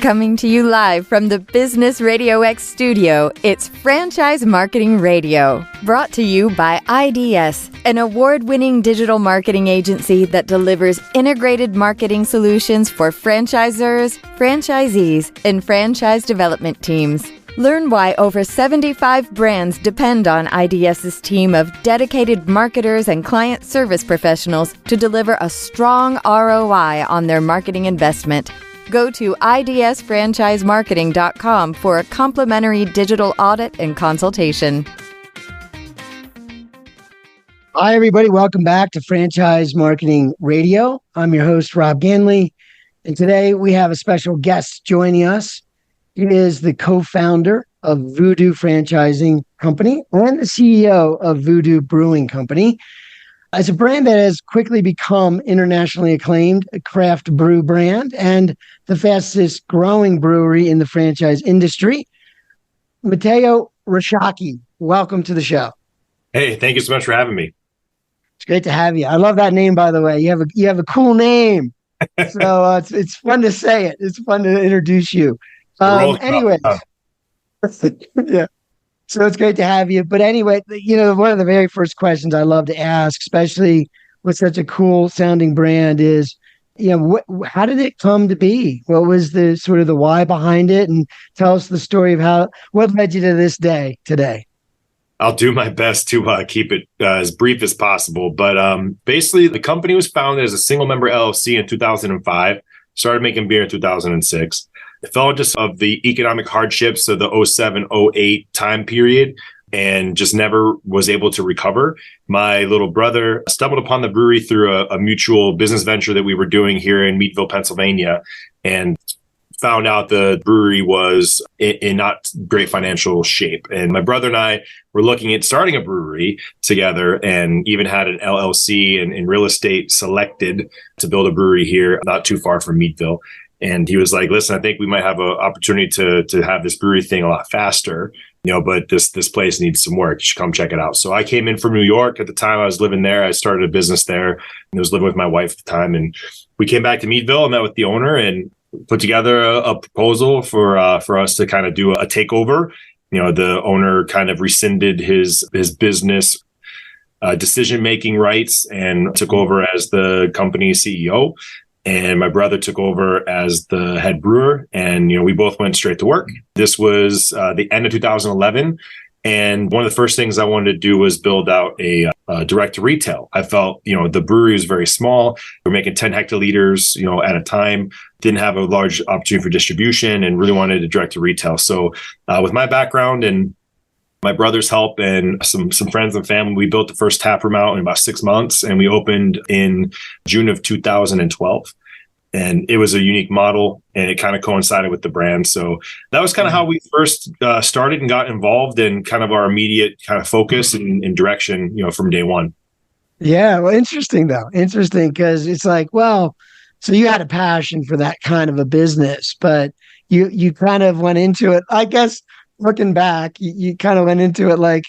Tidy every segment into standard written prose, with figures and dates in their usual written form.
Coming to you live from the Business RadioX studio, it's Franchise Marketing Radio, brought to you by IDS, an award-winning digital marketing agency that delivers integrated marketing solutions for franchisors, franchisees, and franchise development teams. Learn why over 75 brands depend on IDS's team of dedicated marketers and client service professionals to deliver a strong ROI on their marketing investment. Go to idsfranchisemarketing.com for a complimentary digital audit and consultation. Hi, everybody. Welcome back to Franchise Marketing Radio. I'm your host, Rob Ganley, and today we have a special guest joining us. He is the co-founder of Voodoo Franchising Company and the CEO of Voodoo Brewing Company. As a brand that has quickly become internationally acclaimed, a craft brew brand and the fastest growing brewery in the franchise industry, Matteo Rachocki, welcome to the show. Hey, thank you so much for having me. It's great to have you. I love that name, by the way. You have a cool name, so it's fun to say it. It's fun to introduce you. Anyways, yeah. So it's great to have you. But anyway, one of the very first questions I love to ask, especially with such a cool sounding brand, is, how did it come to be? What was the sort of the why behind it? And tell us the story of what led you to this day today. I'll do my best to keep it as brief as possible. But basically, the company was founded as a single member LLC in 2005, started making beer in 2006. It fell just of the economic hardships of the 07-08 time period and just never was able to recover. My little brother stumbled upon the brewery through a mutual business venture that we were doing here in Meadville, Pennsylvania, and found out the brewery was in not great financial shape. And my brother and I were looking at starting a brewery together and even had an LLC and real estate selected to build a brewery here not too far from Meadville. And he was like, listen, I think we might have an opportunity to have this brewery thing a lot faster, but this place needs some work. You should come check it out. So I came in from New York. At the time I was living there. I started a business there and I was living with my wife at the time. And we came back to Meadville and met with the owner and put together a proposal for us to kind of do a takeover. The owner kind of rescinded his business decision-making rights and took over as the company's CEO. And my brother took over as the head brewer, and we both went straight to work. This was the end of 2011, and one of the first things I wanted to do was build out a direct to retail. I felt the brewery was very small. We were making 10 hectoliters at a time. Didn't have a large opportunity for distribution, and really wanted to direct to retail. So with my background and my brother's help and some friends and family, we built the first taproom out in about 6 months, and we opened in June of 2012. And it was a unique model, and it kind of coincided with the brand. So that was kind of how we first started and got involved in kind of our immediate kind of focus and direction, from day one. Yeah, well, interesting because it's like, well, so you had a passion for that kind of a business, but you kind of went into it, I guess. Looking back, you kind of went into it like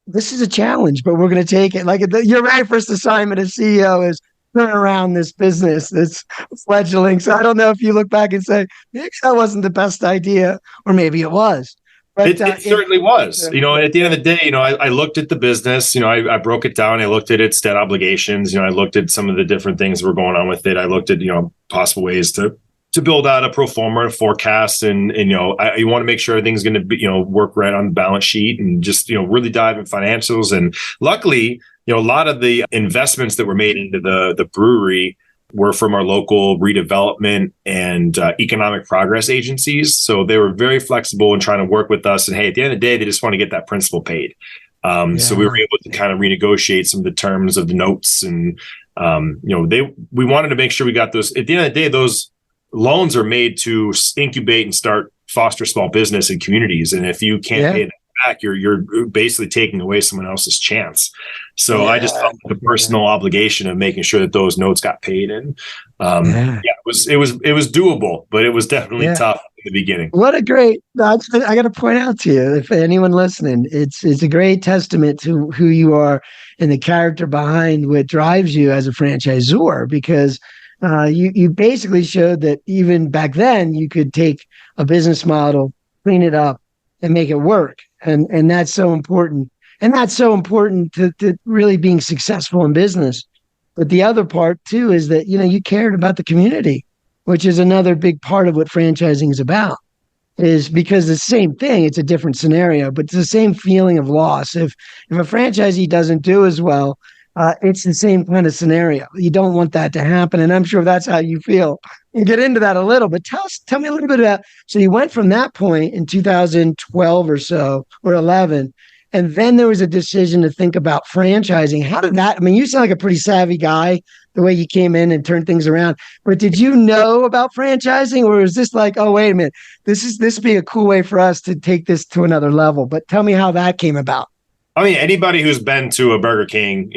this is a challenge, but we're going to take it. Like your very first assignment as CEO is turn around this business that's fledgling. So I don't know if you look back and say, maybe that wasn't the best idea, or maybe it was. But it certainly was. And at the end of the day, I looked at the business, I broke it down. I looked at its debt obligations. I looked at some of the different things that were going on with it. I looked at, possible ways to build out a pro forma, a forecast, and you want to make sure everything's going to be, work right on the balance sheet, and just, really dive in financials. And luckily, a lot of the investments that were made into the brewery were from our local redevelopment and economic progress agencies. So they were very flexible in trying to work with us. And hey, at the end of the day, they just want to get that principal paid. So we were able to kind of renegotiate some of the terms of the notes, and we wanted to make sure we got those. At the end of the day, those loans are made to incubate and foster small business in communities. And if you can't pay that back, you're basically taking away someone else's chance. So I just felt the personal obligation of making sure that those notes got paid. And it was doable, but it was definitely tough in the beginning. What a great, I got to point out to you, if anyone listening, it's a great testament to who you are and the character behind what drives you as a franchisor, because You basically showed that even back then you could take a business model, clean it up, and make it work. And that's so important. And that's so important to really being successful in business. But the other part too is that, you cared about the community, which is another big part of what franchising is about, is because it's the same thing. It's a different scenario, but it's the same feeling of loss. If a franchisee doesn't do as well, it's the same kind of scenario. You don't want that to happen. And I'm sure that's how you feel. We'll get into that a little, but tell me a little bit about, so you went from that point in 2012 or so, or 11, and then there was a decision to think about franchising. How did that, I mean, you sound like a pretty savvy guy, the way you came in and turned things around, but did you know about franchising, or was this like, oh, wait a minute, this would be a cool way for us to take this to another level? But tell me how that came about. I mean, anybody who's been to a Burger King,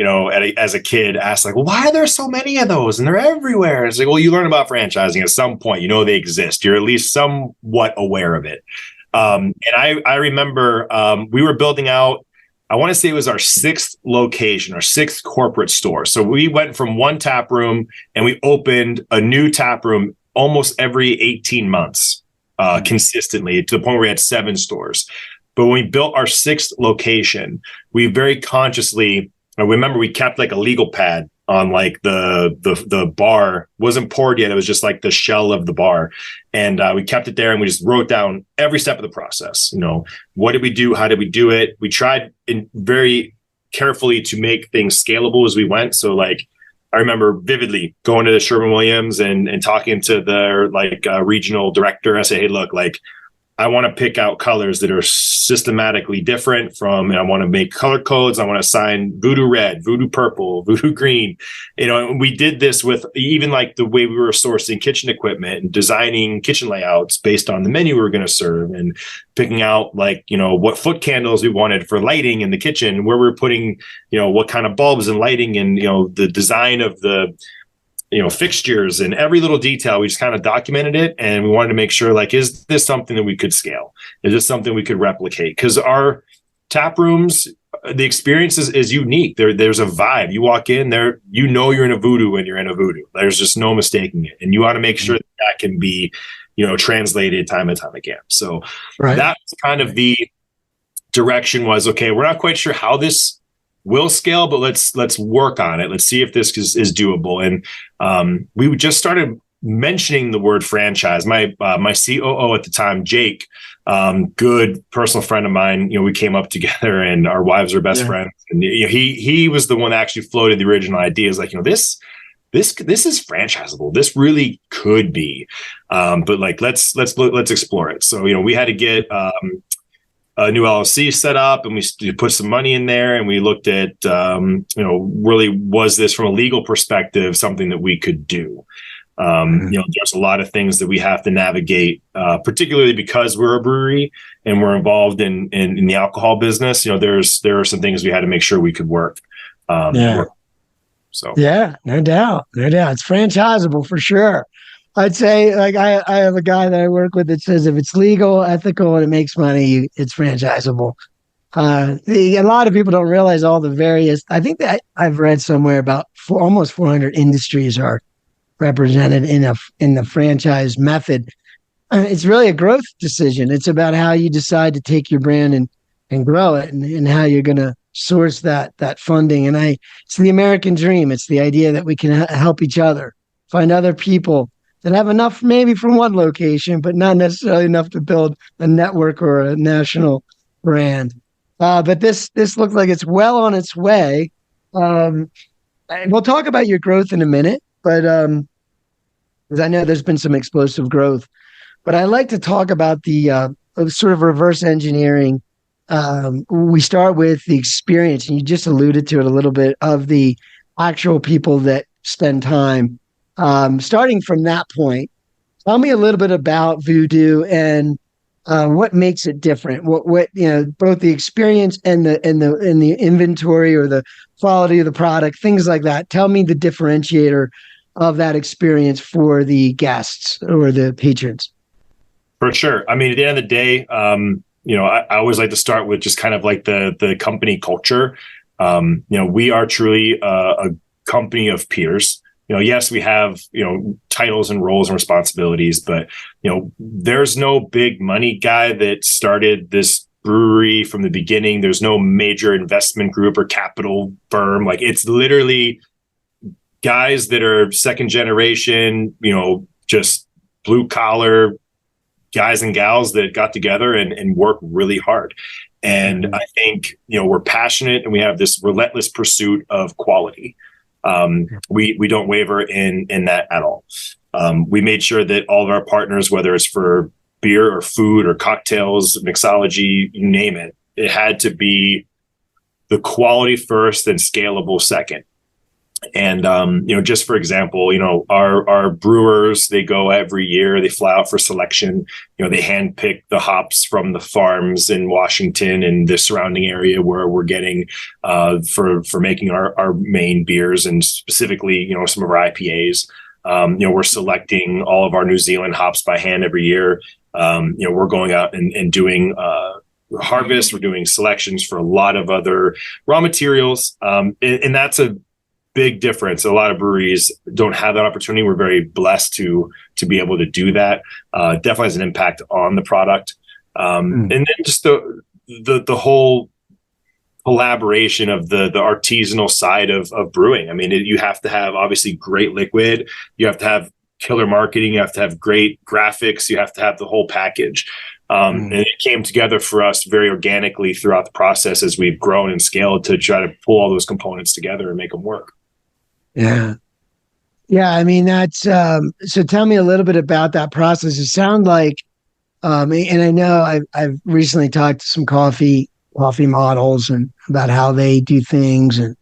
as a kid asks like, well, why are there so many of those? And they're everywhere. It's like, well, you learn about franchising at some point, they exist. You're at least somewhat aware of it. And I remember we were building out, I want to say it was our sixth location, our sixth corporate store. So we went from one tap room and we opened a new tap room almost every 18 months consistently, to the point where we had 7 stores. But when we built our sixth location, we very consciously, I remember we kept like a legal pad on like the bar. Wasn't poured yet. It was just like the shell of the bar. And we kept it there and we just wrote down every step of the process. What did we do? How did we do it? We tried very carefully to make things scalable as we went. So like, I remember vividly going to the Sherwin-Williams and talking to their regional director. I said, hey, look, I want to pick out colors that are systematically different and I want to make color codes. I want to assign Voodoo red, Voodoo purple, Voodoo green. And we did this with even like the way we were sourcing kitchen equipment and designing kitchen layouts based on the menu we were going to serve, and picking out what foot candles we wanted for lighting in the kitchen, where we were putting, what kind of bulbs and lighting, and, the design of the fixtures and every little detail. We just kind of documented it, and we wanted to make sure, is this something that we could scale? Is this something we could replicate? Because our tap rooms, the experience is unique. There's a vibe. You walk in there, you're in a Voodoo when you're in a Voodoo. There's just no mistaking it. And you want to make sure that can be, translated time and time again. So that's kind of the direction was, okay, we're not quite sure how this will scale, but let's work on it. Let's see if this is doable. And we just started mentioning the word franchise. My COO at the time, Jake, good personal friend of mine, we came up together and our wives are best friends. And he was the one that actually floated the original ideas. This is franchisable. This really could be, but let's explore it. So, we had to get, a new LLC set up, and we put some money in there, and we looked at, really, was this from a legal perspective something that we could do? There's a lot of things that we have to navigate, particularly because we're a brewery and we're involved in the alcohol business. There are some things we had to make sure we could work. So yeah, no doubt. It's franchisable for sure. I'd say, I have a guy that I work with that says if it's legal, ethical, and it makes money, it's franchisable. A lot of people don't realize all the various, I think that I've read somewhere about almost 400 industries are represented in the franchise method. It's really a growth decision. It's about how you decide to take your brand and grow it, and how you're going to source that funding. And it's the American dream. It's the idea that we can help each other, find other people that have enough maybe from one location, but not necessarily enough to build a network or a national brand. But this looks like it's well on its way. And we'll talk about your growth in a minute, but because I know there's been some explosive growth. But I like to talk about the sort of reverse engineering. We start with the experience, and you just alluded to it a little bit, of the actual people that spend time. Starting from that point, tell me a little bit about Voodoo and what makes it different. What both the experience and the inventory or the quality of the product, things like that. Tell me the differentiator of that experience for the guests or the patrons. For sure. I mean, at the end of the day, I always like to start with just kind of like the company culture. We are truly a company of peers. yes, we have, titles and roles and responsibilities, but, there's no big money guy that started this brewery from the beginning. There's no major investment group or capital firm. Like, it's literally guys that are second generation, just blue collar guys and gals that got together and work really hard. And I think, we're passionate and we have this relentless pursuit of quality. We don't waver in that at all. We made sure that all of our partners, whether it's for beer or food or cocktails, mixology, you name it, it had to be the quality first and scalable second. And, just for example, our brewers, they go every year, they fly out for selection, they handpick the hops from the farms in Washington and the surrounding area where we're getting, for making our main beers, and specifically, some of our IPAs. We're selecting all of our New Zealand hops by hand every year. We're going out and doing, harvest. We're doing selections for a lot of other raw materials. And that's a big difference. A lot of breweries don't have that opportunity. We're very blessed to be able to do that. Definitely has an impact on the product. And then just the whole collaboration of the artisanal side of brewing. I mean, you have to have obviously great liquid. You have to have killer marketing. You have to have great graphics. You have to have the whole package. And it came together for us very organically throughout the process as we've grown and scaled to try to pull all those components together and make them work. Yeah. Yeah. I mean, that's, so tell me a little bit about that process. It sounds like, and I know I've recently talked to some coffee models and about how they do things. And,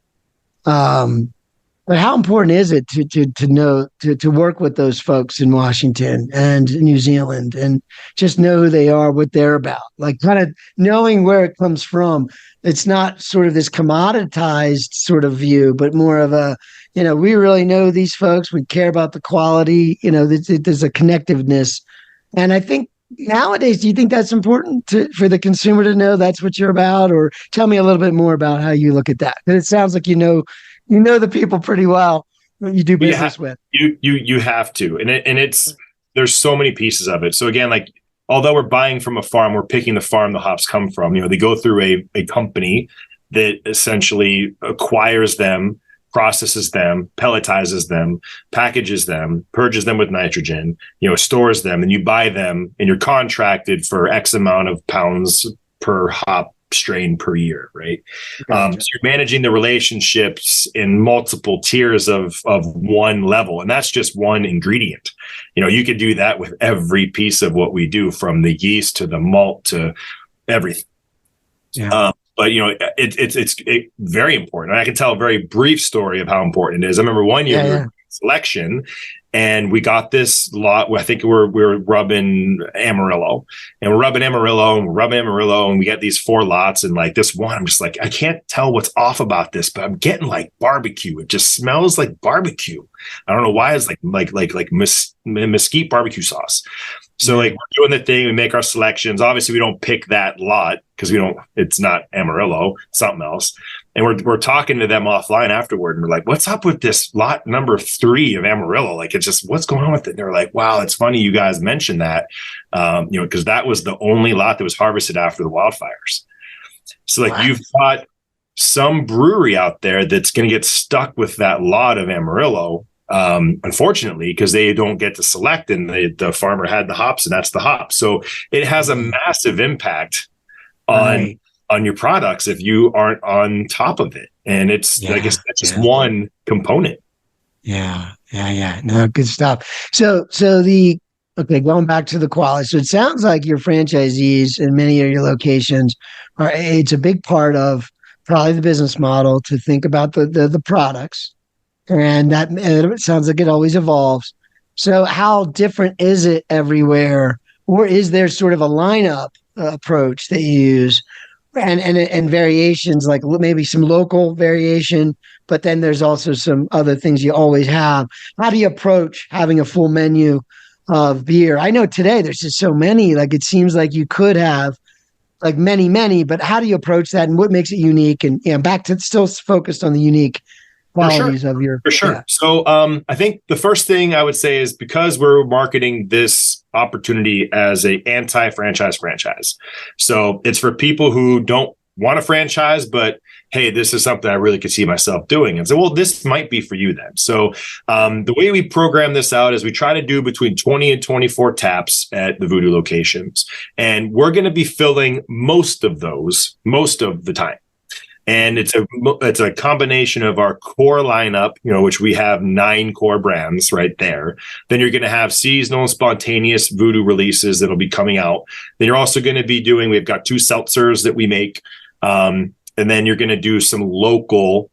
but how important is it to know, to work with those folks in Washington and New Zealand and just know who they are, what they're about, like kind of knowing where it comes from. It's not sort of this commoditized sort of view, but more of a, we really know these folks. We care about the quality, there's a connectiveness. And I think nowadays, do you think that's important for the consumer to know that's what you're about? Or tell me a little bit more about how you look at that. Because it sounds like you know the people pretty well that you do business with. You have to. And it's there's so many pieces of it. So again, like, although we're buying from a farm, we're picking the farm the hops come from. They go through a company that essentially acquires them, processes them, pelletizes them, packages them, purges them with nitrogen, stores them, and you buy them, and you're contracted for X amount of pounds per hop strain per year, right? Gotcha. So you're managing the relationships in multiple tiers of one level, and that's just one ingredient. You could do that with every piece of what we do, from the yeast to the malt to everything. Yeah. But it's very important. And I can tell a very brief story of how important it is. I remember one year we were doing selection, and we got this lot. I think we're rubbing Amarillo, and we're rubbing Amarillo, and we get these 4 lots. And like this one, I'm just like, I can't tell what's off about this, but I'm getting like barbecue. It just smells like barbecue. I don't know why. It's like mesquite barbecue sauce. So like, we're doing the thing, we make our selections. Obviously we don't pick that lot because it's not Amarillo, it's something else. And we're talking to them offline afterward, and we're like, what's up with this lot number 3 of Amarillo? Like, it's just, what's going on with it? And they're like, wow, it's funny you guys mentioned that, because that was the only lot that was harvested after the wildfires. So like, you've got some brewery out there that's going to get stuck with that lot of Amarillo, unfortunately, because they don't get to select, and the farmer had the hops, and that's the hop. So it has a massive impact on your products if you aren't on top of it. And it's like, it's just one component. Yeah. No, good stuff. So going back to the quality. So it sounds like your franchisees in many of your locations it's a big part of probably the business model to think about the products. And it sounds like it always evolves. So how different is it everywhere? Or is there sort of a lineup approach that you use and variations, like maybe some local variation, but then there's also some other things you always have? How do you approach having a full menu of beer? I know today there's just so many, like it seems like you could have like many, but how do you approach that, and what makes it unique? And back to still focused on the unique qualities of your. For sure. Yeah. So I think the first thing I would say is because we're marketing this opportunity as a anti-franchise franchise. So it's for people who don't want a franchise, but hey, this is something I really could see myself doing. And so, well, this might be for you then. So the way we program this out is we try to do between 20 and 24 taps at the Voodoo locations. And we're going to be filling most of those most of the time. And it's a combination of our core lineup, which we have 9 core brands right there. Then you're going to have seasonal and spontaneous Voodoo releases that'll be coming out. Then you're also going to be we've got 2 seltzers that we make. And then you're going to do some local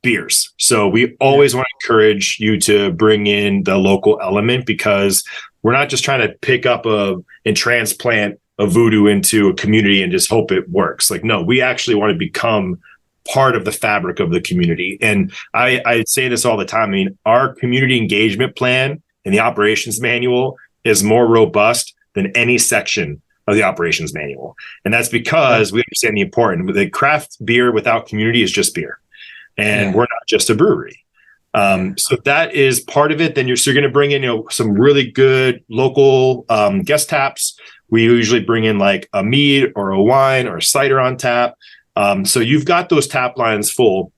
beers. So we always want to encourage you to bring in the local element, because we're not just trying to pick up and transplant a Voodoo into a community and just hope it works. No, we actually want to become part of the fabric of the community. And I say this all the time. I mean, our community engagement plan and the operations manual is more robust than any section of the operations manual. And that's because we understand the importance. The craft beer without community is just beer. And we're not just a brewery. So that is part of it. Then you're going to bring in, some really good local guest taps. We usually bring in a mead or a wine or a cider on tap. So you've got those tap lines full.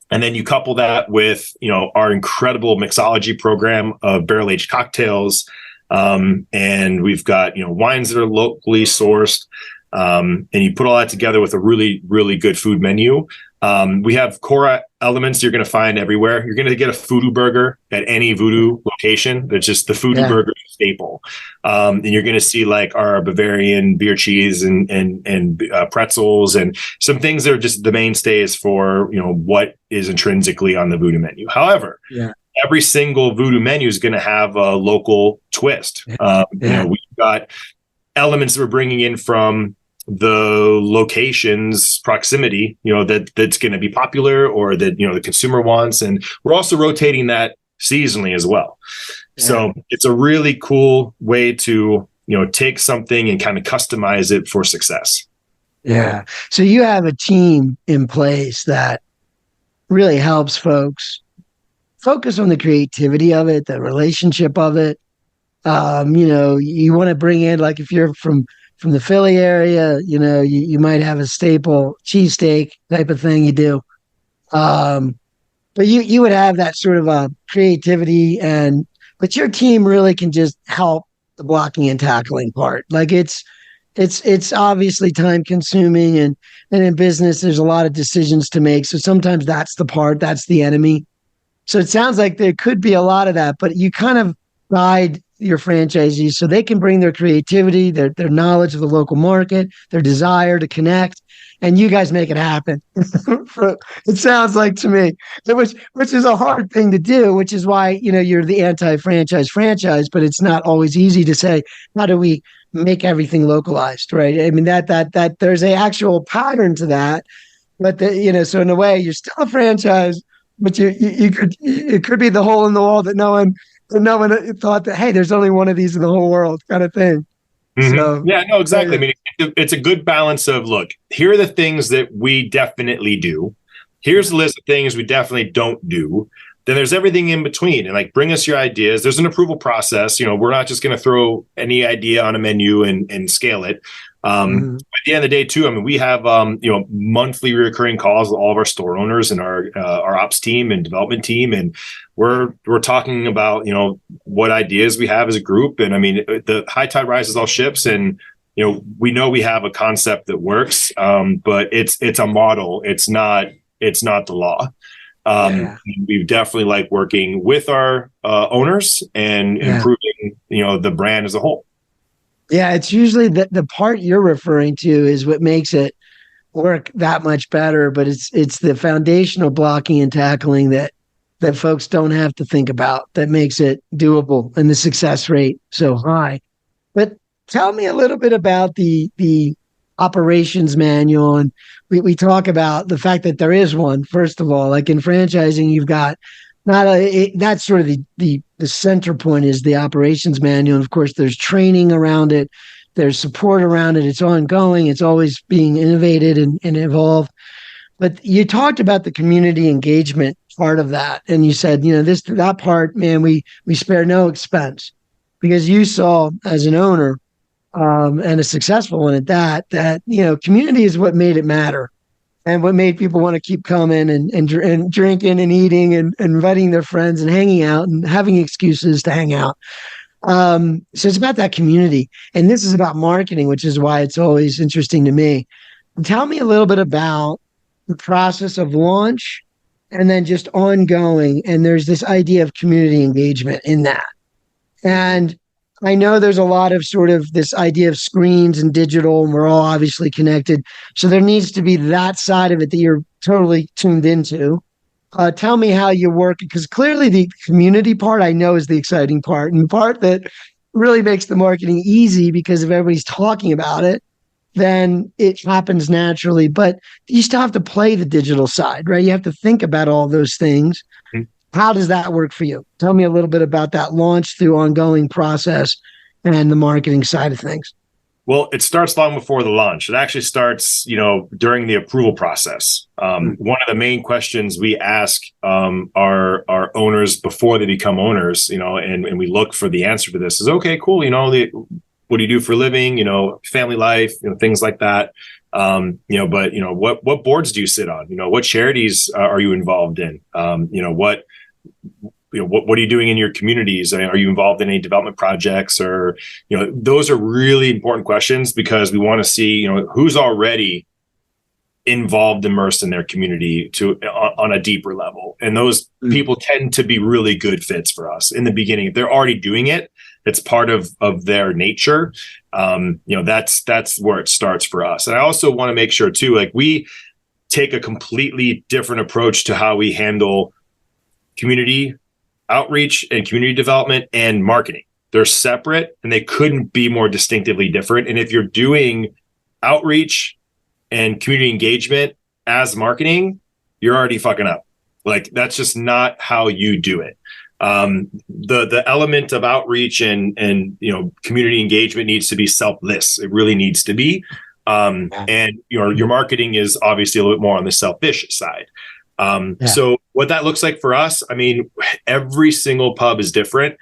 And then you couple that with, our incredible mixology program of barrel-aged cocktails. And we've got, wines that are locally sourced. And you put all that together with a really, really good food menu. We have core elements you're going to find everywhere. You're going to get a Voodoo burger at any Voodoo location. That's just the Voodoo burger staple. And you're going to see our Bavarian beer cheese and pretzels and some things that are just the mainstays for, what is intrinsically on the Voodoo menu. However, every single Voodoo menu is going to have a local twist. We've got elements that we're bringing in from the location's proximity, that's going to be popular or that, the consumer wants. And we're also rotating that seasonally as well. Yeah. So it's a really cool way to, take something and kind of customize it for success. Yeah. So you have a team in place that really helps folks focus on the creativity of it, the relationship of it. You want to bring in, if you're from the Philly area, you might have a staple cheesesteak type of thing you do. But you would have that sort of a creativity but your team really can just help the blocking and tackling part. It's obviously time consuming and in business, there's a lot of decisions to make. So sometimes that's the enemy. So it sounds like there could be a lot of that, but you kind of guide your franchisees so they can bring their creativity, their knowledge of the local market, their desire to connect, and you guys make it happen. It sounds like to me, which is a hard thing to do, which is why, you're the anti-franchise franchise, but it's not always easy to say, how do we make everything localized, right? I mean, that there's an actual pattern to that, but so in a way you're still a franchise, but it could be the hole in the wall that no one thought that, hey, there's only one of these in the whole world kind of thing. Mm-hmm. So, yeah, no, exactly. I mean, it's a good balance of, look, here are the things that we definitely do. Here's the list of things we definitely don't do. Then there's everything in between. And bring us your ideas. There's an approval process. We're not just going to throw any idea on a menu and scale it. At the end of the day, too, I mean, we have, monthly recurring calls with all of our store owners and our ops team and development team. And we're talking about, what ideas we have as a group. And I mean, the high tide rises all ships. And, we know we have a concept that works, but it's a model. It's not the law. We definitely working with our owners and improving, the brand as a whole. Yeah, it's usually the part you're referring to is what makes it work that much better, but it's the foundational blocking and tackling that folks don't have to think about that makes it doable and the success rate so high. But tell me a little bit about the operations manual, and we talk about the fact that there is one. First of all, in franchising, you've got that's sort of the center point is the operations manual. And of course, there's training around it. There's support around it. It's ongoing. It's always being innovated and evolved. But you talked about the community engagement part of that, and you said, that part, man, we spare no expense, because you saw as an owner, and a successful one at that community is what made it matter, and what made people want to keep coming and drinking and eating and inviting their friends and hanging out and having excuses to hang out. So it's about that community, and this is about marketing, which is why it's always interesting to me. Tell me a little bit about the process of launch and then just ongoing. And there's this idea of community engagement in that. And I know there's a lot of sort of this idea of screens and digital, and we're all obviously connected. So there needs to be that side of it that you're totally tuned into. Tell me how you work, because clearly the community part I know is the exciting part, and the part that really makes the marketing easy, because if everybody's talking about it, then it happens naturally. But you still have to play the digital side, right? You have to think about all those things. Mm-hmm. How does that work for you? Tell me a little bit about that launch through ongoing process and the marketing side of things. Well, it starts long before the launch. It actually starts, during the approval process. One of the main questions we ask our owners before they become owners, and we look for the answer to this is, okay, cool. What do you do for a living? Family life, things like that. But what boards do you sit on? What charities are you involved in? What are you doing in your communities? Are you involved in any development projects? Or, those are really important questions, because we want to see, who's already involved, immersed in their community on a deeper level. And those people tend to be really good fits for us in the beginning. If they're already doing it, it's part of their nature. That's where it starts for us. And I also want to make sure too, we take a completely different approach to how we handle community outreach and community development and marketing. They're separate, and they couldn't be more distinctively different. And if you're doing outreach and community engagement as marketing, you're already fucking up. That's just not how you do it. The element of outreach and community engagement needs to be selfless. It really needs to be. And your marketing is obviously a little bit more on the selfish side. So what that looks like for us, every single pub is different.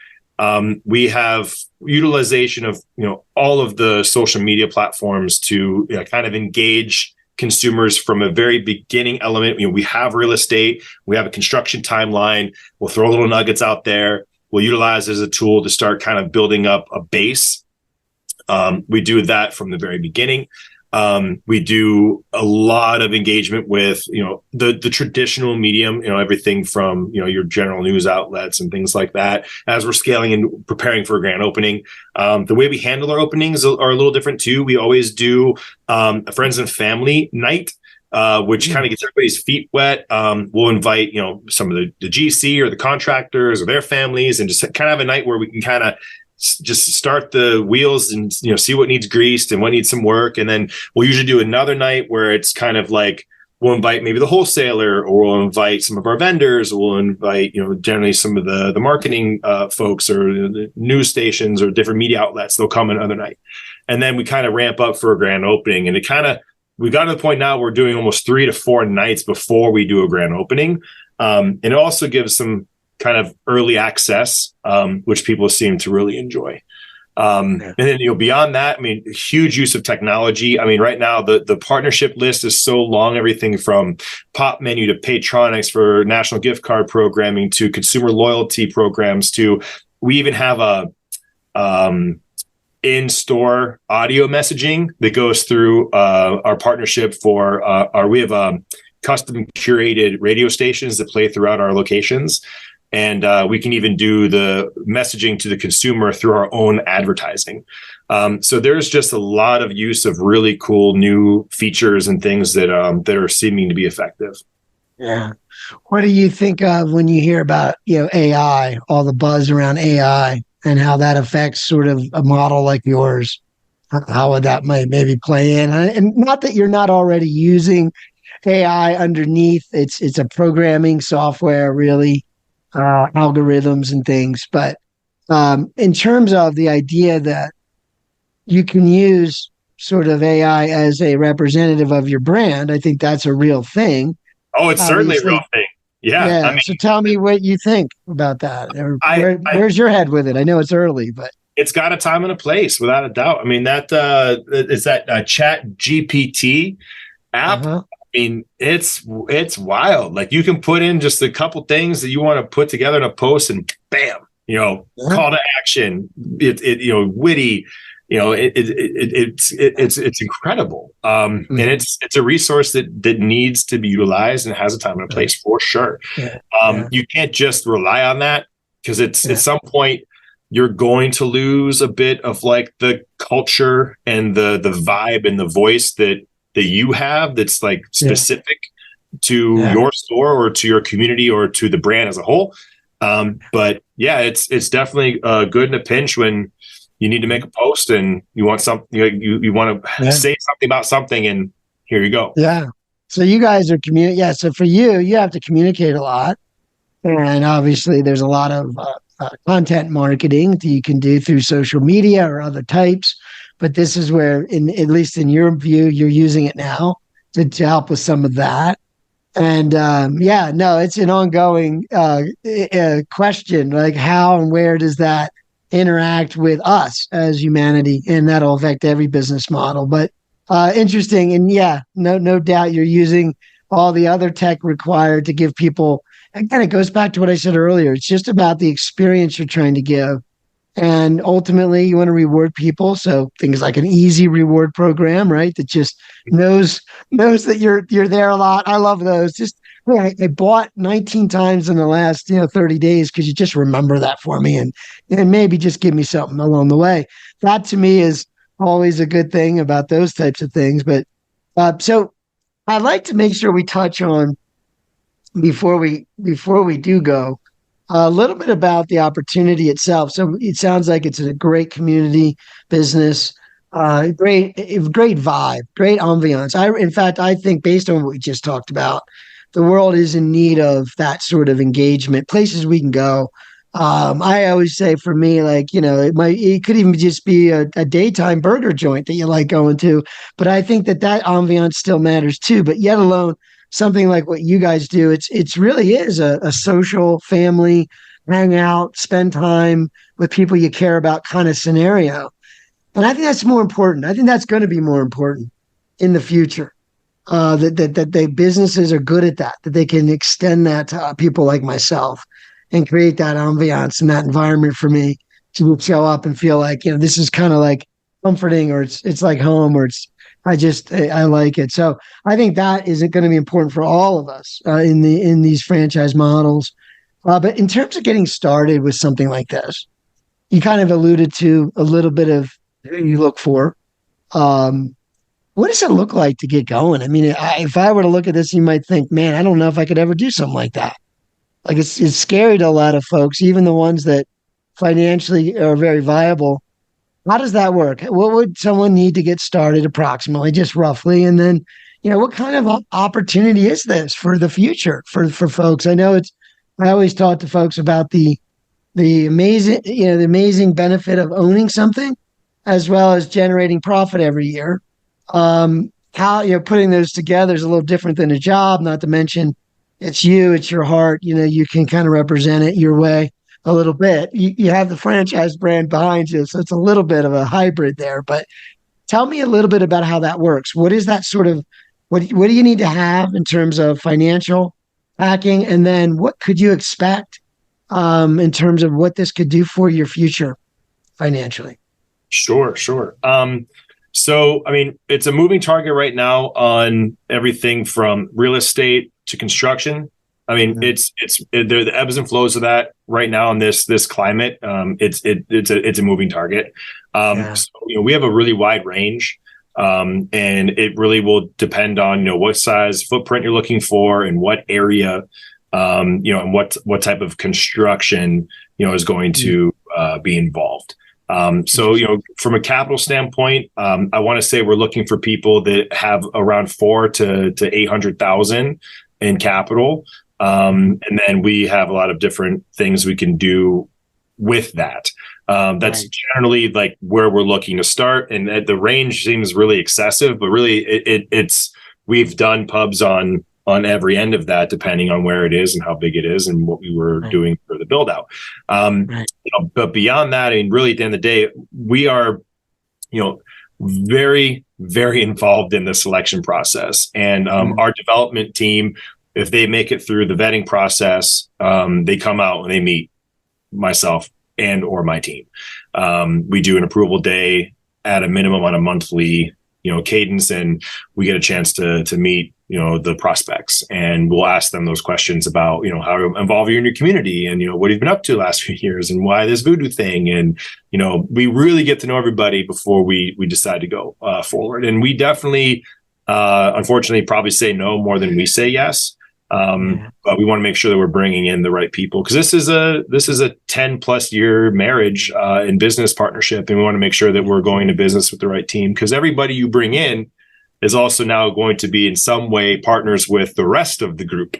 We have utilization of, all of the social media platforms to kind of engage consumers from a very beginning element. We have real estate, we have a construction timeline. We'll throw little nuggets out there. We'll utilize it as a tool to start kind of building up a base. We do that from the very beginning. We do a lot of engagement with, the traditional medium, everything from, your general news outlets and things like that. As we're scaling and preparing for a grand opening, the way we handle our openings are a little different too. We always do a friends and family night, which kind of gets everybody's feet wet. We'll invite, some of the GC or the contractors or their families, and just kind of have a night where we can kind of just start the wheels and see what needs greased and what needs some work. And then we'll usually do another night where it's kind of we'll invite maybe the wholesaler, or we'll invite some of our vendors, or we'll invite generally some of the marketing folks, or the news stations or different media outlets. They'll come another night, and then we kind of ramp up for a grand opening. And we've gotten to the point now we're doing almost 3 to 4 nights before we do a grand opening. And it also gives some kind of early access, which people seem to really enjoy. And then, beyond that, huge use of technology. Right now, the partnership list is so long, everything from Pop Menu to Paytronics for national gift card programming to consumer loyalty programs to, we even have a in-store audio messaging that goes through our partnership for we have custom curated radio stations that play throughout our locations. And we can even do the messaging to the consumer through our own advertising. So there's just a lot of use of really cool new features and things that are seeming to be effective. Yeah. What do you think of when you hear about AI, all the buzz around AI, and how that affects sort of a model like yours? How would that maybe play in? And not that you're not already using AI underneath. It's a programming software, really. Algorithms and things, but in terms of the idea that you can use sort of AI as a representative of your brand. I think that's a real thing. Oh, it's certainly a Obviously. real thing. Yeah. Yeah. I mean, So tell me what you think about that. Or I where's your head with it? I know it's early, but it's got a time and a place without a doubt. I mean, that is that Chat GPT app. uh-huh. I mean, it's wild. Like, you can put in just a couple things that you want to put together in a post, and bam, call to action. Witty. It's incredible. And it's a resource that needs to be utilized and has a time and a place for sure. You can't just rely on that, because at some point you're going to lose a bit of like the culture and the vibe and the voice that you have, that's like specific to your store or to your community or to the brand as a whole. But yeah, it's definitely good in a pinch when you need to make a post and you want something, you want to say something about something, and here you go. Yeah. So you guys are so for you have to communicate a lot, and obviously there's a lot of content marketing that you can do through social media or other types. But this is where, at least in your view, you're using it now to help with some of that. And it's an ongoing question, like how and where does that interact with us as humanity, and that'll affect every business model. But interesting, and no doubt you're using all the other tech required to give people. Again, it goes back to what I said earlier. It's just about the experience you're trying to give. And ultimately, you want to reward people. So things like an easy reward program, right? That just knows that you're there a lot. I love those. Just I bought 19 times in the last 30 days because you just remember that for me, and maybe just give me something along the way. That to me is always a good thing about those types of things. But so I'd like to make sure we touch on before we do go. A little bit about the opportunity itself. So it sounds like it's a great community business, great vibe, great ambiance. I think based on what we just talked about, the world is in need of that sort of engagement, places we can go. I always say for me, like, it could even just be a daytime burger joint that you like going to, but I think that ambiance still matters too, but yet alone, something like what you guys do, it's really is a social, family, hang out, spend time with people you care about kind of scenario. And I think that's more important. I think that's going to be more important in the future. That the businesses are good at that they can extend that to people like myself and create that ambiance and that environment for me to show up and feel like, this is kind of like comforting, or it's like home, or I like it. So I think that is going to be important for all of us in these franchise models. But in terms of getting started with something like this, you kind of alluded to a little bit of who you look for. What does it look like to get going? I mean, if I were to look at this, you might think, man, I don't know if I could ever do something like that. Like it's scary to a lot of folks, even the ones that financially are very viable. How does that work? What would someone need to get started approximately, just roughly? And then, what kind of opportunity is this for the future for folks? I always talk to folks about the amazing benefit of owning something as well as generating profit every year. How, putting those together is a little different than a job, not to mention it's your heart, you can kind of represent it your way a little bit. You have the franchise brand behind you, so it's a little bit of a hybrid there. But tell me a little bit about how that works. What is that sort of, what do you need to have in terms of financial backing? And then what could you expect in terms of what this could do for your future financially? Sure. So, I mean, it's a moving target right now on everything from real estate to construction. I mean, it's the ebbs and flows of that right now in this climate. It's a moving target. So, we have a really wide range, and it really will depend on what size footprint you're looking for and what area, and what type of construction is going to be involved. So, from a capital standpoint, I want to say we're looking for people that have around 400,000 to 800,000 in capital. And then we have a lot of different things we can do with that. That's Right. generally like where we're looking to start. And the range seems really excessive, but really it's we've done pubs on every end of that, depending on where it is and how big it is and what we were Right. doing for the build out. Right. But beyond that, I mean, really at the end of the day, we are, very, very involved in the selection process. And our development team, if they make it through the vetting process, they come out and they meet myself and or my team. We do an approval day at a minimum on a monthly, cadence, and we get a chance to meet, the prospects, and we'll ask them those questions about, how to involve you in your community and, what you've been up to the last few years and why this voodoo thing. And, we really get to know everybody before we decide to go forward. And we definitely, unfortunately, probably say no more than we say yes. But we want to make sure that we're bringing in the right people, because this is a 10 plus year marriage and business partnership. And we want to make sure that we're going to business with the right team, because everybody you bring in is also now going to be in some way partners with the rest of the group,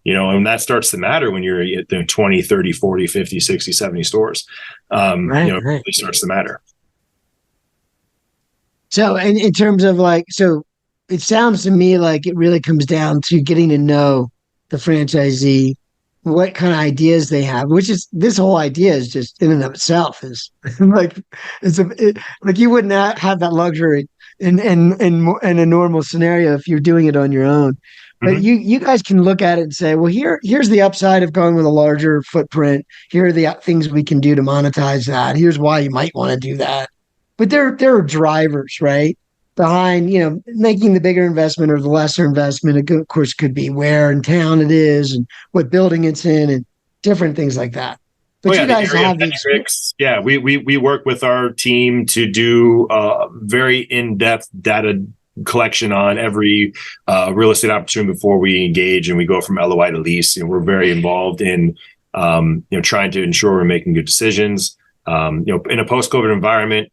and that starts to matter when you're at 20, 30, 40, 50, 60, 70 stores. It really starts to matter. So in terms of it sounds to me like it really comes down to getting to know the franchisee, what kind of ideas they have, which is, this whole idea is just in and of itself is like you wouldn't have that luxury in a normal scenario if you're doing it on your own. But you guys can look at it and say, well, here's the upside of going with a larger footprint. Here are the things we can do to monetize that. Here's why you might want to do that. But there are drivers, right, behind, making the bigger investment or the lesser investment. It of course could be where in town it is and what building it's in and different things like that. But you guys have these. Yeah, we work with our team to do very in-depth data collection on every real estate opportunity before we engage and we go from LOI to lease. We're very involved in trying to ensure we're making good decisions. In a post-COVID environment,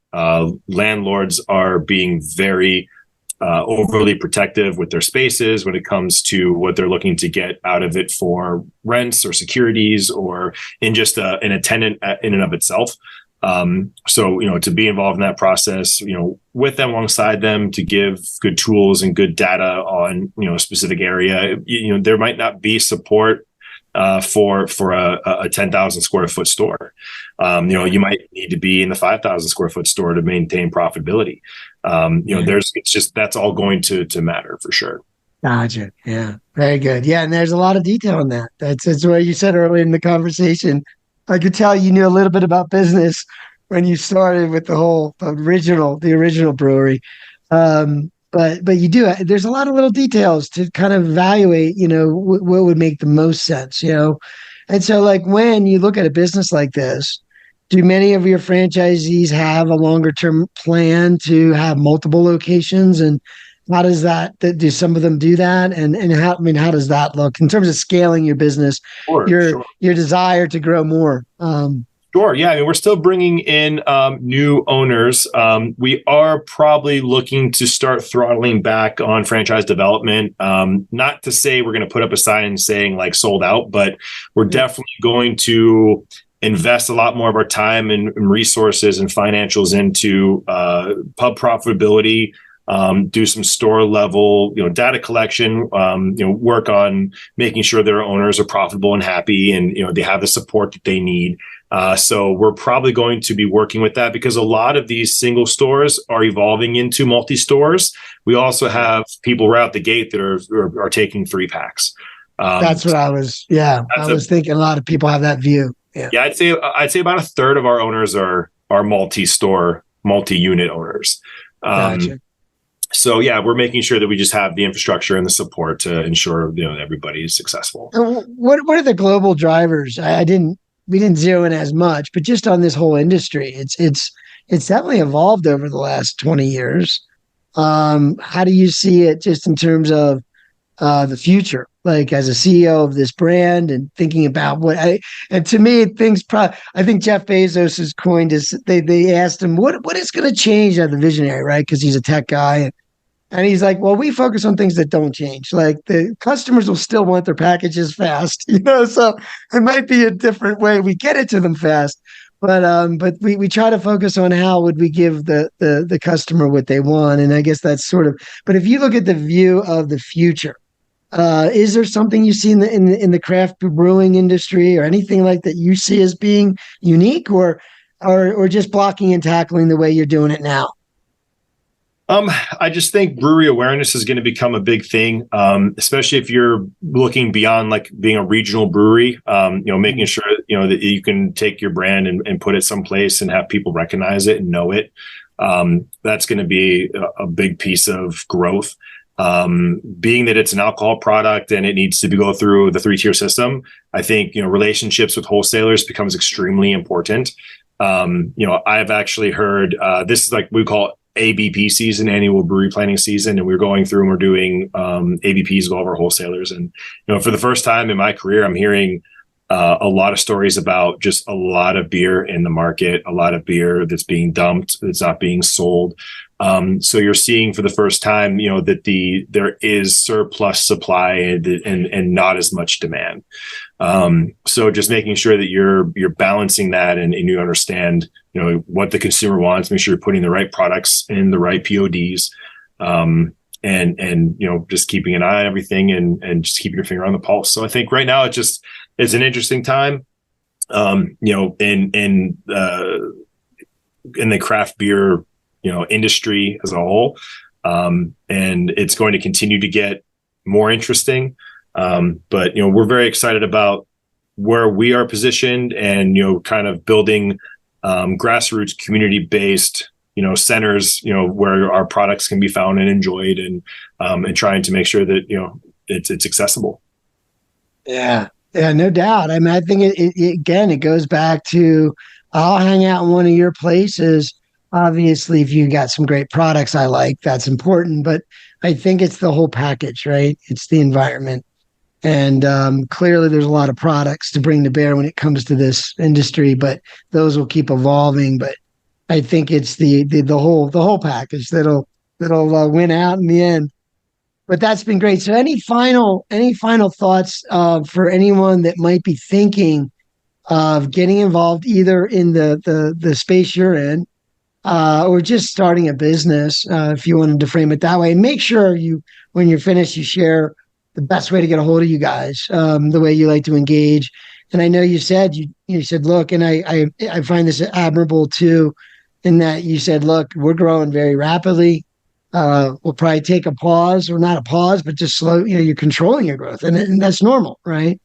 landlords are being very overly protective with their spaces when it comes to what they're looking to get out of it for rents or securities or in just an attendant in and of itself. So, to be involved in that process, with them, alongside them, to give good tools and good data on, a specific area, there might not be support for a 10,000 square foot store. You might need to be in the 5,000 square foot store to maintain profitability. That's all going to matter for sure. Gotcha. Yeah. Very good. Yeah. And there's a lot of detail in that. That's what you said earlier in the conversation. I could tell you knew a little bit about business when you started with the original brewery. But you do, there's a lot of little details to kind of evaluate, what would make the most sense, And so when you look at a business like this, do many of your franchisees have a longer term plan to have multiple locations? And how does do some of them do that? And how does that look in terms of scaling your business, your desire to grow more? Sure. Yeah. We're still bringing in new owners. We are probably looking to start throttling back on franchise development. Not to say we're going to put up a sign saying sold out, but we're definitely going to invest a lot more of our time and resources and financials into pub profitability, do some store level, data collection, work on making sure their owners are profitable and happy and, they have the support that they need. So we're probably going to be working with that because a lot of these single stores are evolving into multi-stores. We also have people right out the gate that are taking 3-packs. That's what I was thinking. A lot of people have that view. Yeah. I'd say about a third of our owners are multi-store, multi-unit owners. Gotcha. So yeah, we're making sure that we just have the infrastructure and the support to ensure everybody is successful. What are the global drivers? We didn't zero in as much, but just on this whole industry, it's definitely evolved over the last 20 years. How do you see it just in terms of the future, as a CEO of this brand and thinking about and to me, I think Jeff Bezos has coined they asked him, what is going to change as the visionary, right? Because he's a tech guy. And he's like, well, we focus on things that don't change. The customers will still want their packages fast, so it might be a different way we get it to them fast. But we try to focus on how would we give the customer what they want, and I guess that's sort of. But if you look at the view of the future, is there something you see in the craft brewing industry or anything like that you see as being unique, or just blocking and tackling the way you're doing it now? I just think brewery awareness is going to become a big thing, especially if you're looking beyond like being a regional brewery, making sure, that you can take your brand and put it someplace and have people recognize it and know it. That's going to be a big piece of growth. Being that it's an alcohol product and it needs to go through the 3-tier system, I think, relationships with wholesalers becomes extremely important. I've actually heard, this is like we call it ABP season, annual brewery planning season, and we're going through and we're doing ABPs with all of our wholesalers. And for the first time in my career, I'm hearing a lot of stories about just a lot of beer in the market, a lot of beer that's being dumped, that's not being sold. So you're seeing for the first time, that there is surplus supply and not as much demand. So just making sure that you're balancing that and you understand, what the consumer wants, make sure you're putting the right products in the right PODs, and just keeping an eye on everything and just keeping your finger on the pulse. So I think right now it's an interesting time, in the craft beer industry as a whole. And it's going to continue to get more interesting. But we're very excited about where we are positioned and, kind of building grassroots community-based, centers, where our products can be found and enjoyed, and trying to make sure that, it's accessible. Yeah, no doubt. I mean, I think it goes back to, I'll hang out in one of your places. Obviously, if you got some great products I like, that's important. But I think it's the whole package, right? It's the environment. And clearly, there's a lot of products to bring to bear when it comes to this industry, but those will keep evolving. But I think it's the whole package that'll win out in the end. But that's been great. So, any final thoughts for anyone that might be thinking of getting involved either in the space you're in, or just starting a business, if you wanted to frame it that way? And make sure when you're finished, you share the best way to get a hold of you guys, the way you like to engage. And I know you said, look, and I find this admirable too, in that you said, look, we're growing very rapidly. We'll probably take a pause, or not a pause, but just slow, you're controlling your growth, and that's normal, right?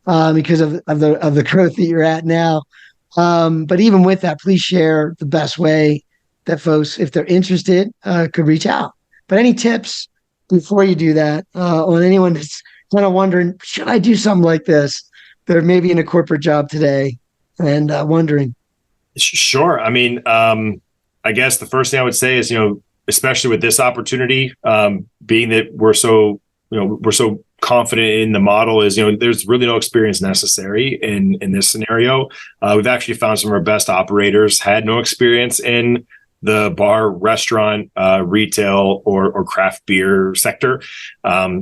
Because of the growth that you're at now. But even with that, please share the best way that folks, if they're interested, could reach out. But any tips before you do that, on anyone that's kind of wondering, should I do something like this? They're maybe in a corporate job today and wondering. Sure. I mean, I guess the first thing I would say is, especially with this opportunity, being that we're so confident in the model, is, there's really no experience necessary in this scenario. We've actually found some of our best operators had no experience in the bar, restaurant, retail, or craft beer sector.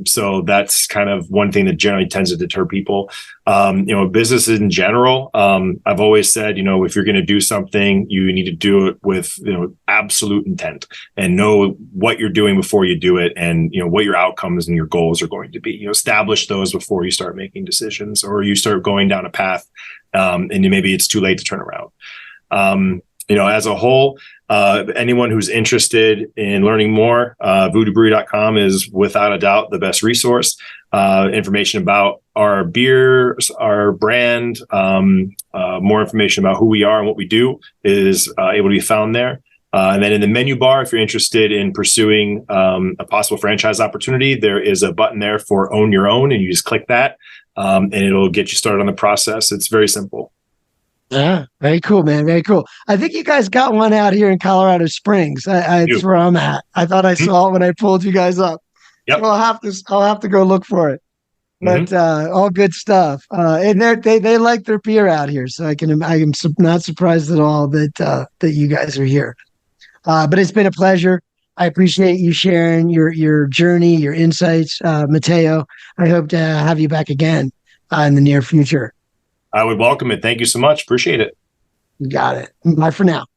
So that's kind of one thing that generally tends to deter people. Businesses in general, I've always said, if you're going to do something, you need to do it with, absolute intent, and know what you're doing before you do it, and, what your outcomes and your goals are going to be. Establish those before you start making decisions, or you start going down a path, and maybe it's too late to turn around. As a whole, anyone who's interested in learning more, voodoobrewing.com is without a doubt the best resource. Information about our beers, our brand, more information about who we are and what we do is able to be found there. And then in the menu bar, if you're interested in pursuing a possible franchise opportunity, there is a button there for Own Your Own, and you just click that, and it'll get you started on the process. It's very simple. Yeah, very cool, man. Very cool. I think you guys got one out here in Colorado Springs. That's where I'm at. I thought I saw it when I pulled you guys up. Yep. So I'll have to go look for it. But all good stuff. And they like their beer out here, so I'm not surprised at all that you guys are here. But it's been a pleasure. I appreciate you sharing your journey, your insights, Matteo. I hope to have you back again in the near future. I would welcome it. Thank you so much. Appreciate it. You got it. Bye for now.